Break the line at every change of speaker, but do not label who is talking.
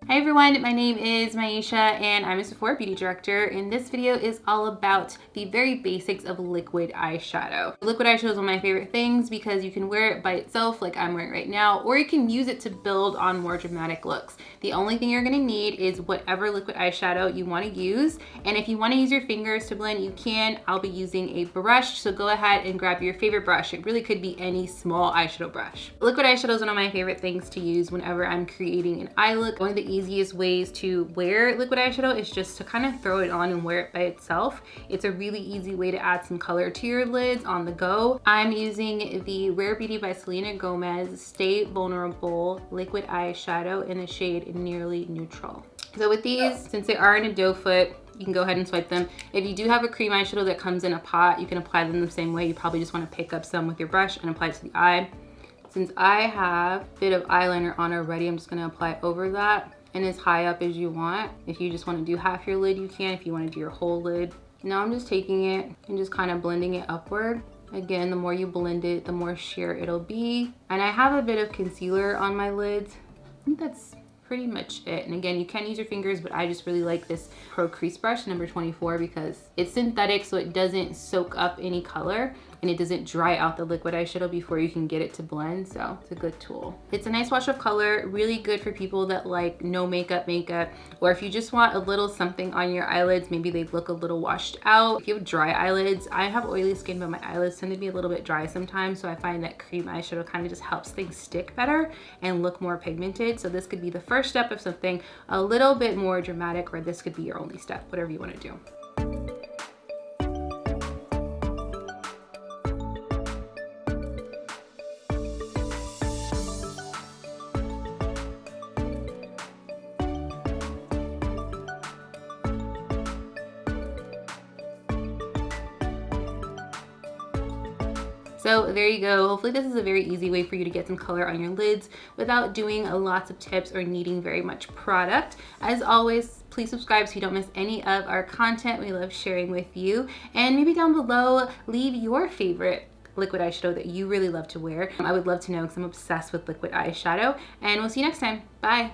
Hi everyone, my name is Myiesha and I'm a Sephora Beauty Director, and this video is all about the very basics of liquid eyeshadow. Liquid eyeshadow is one of my favorite things because you can wear it by itself like I'm wearing right now, or you can use it to build on more dramatic looks. The only thing you're going to need is whatever liquid eyeshadow you want to use, and if you want to use your fingers to blend, you can. I'll be using a brush, so go ahead and grab your favorite brush. It really could be any small eyeshadow brush. Liquid eyeshadow is one of my favorite things to use whenever I'm creating an eye look. One of the easiest ways to wear liquid eyeshadow is just to kind of throw it on and wear it by itself. It's a really easy way to add some color to your lids on the go. I'm using the Rare Beauty by Selena Gomez Stay Vulnerable liquid eyeshadow in the shade Nearly Neutral. So with these, since they are in a doe foot, you can go ahead and swipe them. If you do have a cream eyeshadow that comes in a pot, you can apply them the same way. You probably just want to pick up some with your brush and apply it to the eye. Since I have a bit of eyeliner on already, I'm just going to apply over that and as high up as you want. If you just want to do half your lid, you can. If you want to do your whole lid. Now I'm just taking it and just kind of blending it upward. Again, the more you blend it, the more sheer it'll be. And I have a bit of concealer on my lids. I think that's pretty much it. And again, you can use your fingers, but I just really like this Pro Crease Brush number 24 because it's synthetic, so it doesn't soak up any color and it doesn't dry out the liquid eyeshadow before you can get it to blend, so it's a good tool. It's a nice wash of color, really good for people that like no makeup, or if you just want a little something on your eyelids, maybe they look a little washed out. If you have dry eyelids, I have oily skin, but my eyelids tend to be a little bit dry sometimes, so I find that cream eyeshadow kind of just helps things stick better and look more pigmented. So this could be the first step of something a little bit more dramatic, or this could be your only step, whatever you want to do. So there you go. Hopefully this is a very easy way for you to get some color on your lids without doing lots of tips or needing very much product. As always, please subscribe so you don't miss any of our content. We love sharing with you. And maybe down below, leave your favorite liquid eyeshadow that you really love to wear. I would love to know because I'm obsessed with liquid eyeshadow. And we'll see you next time. Bye.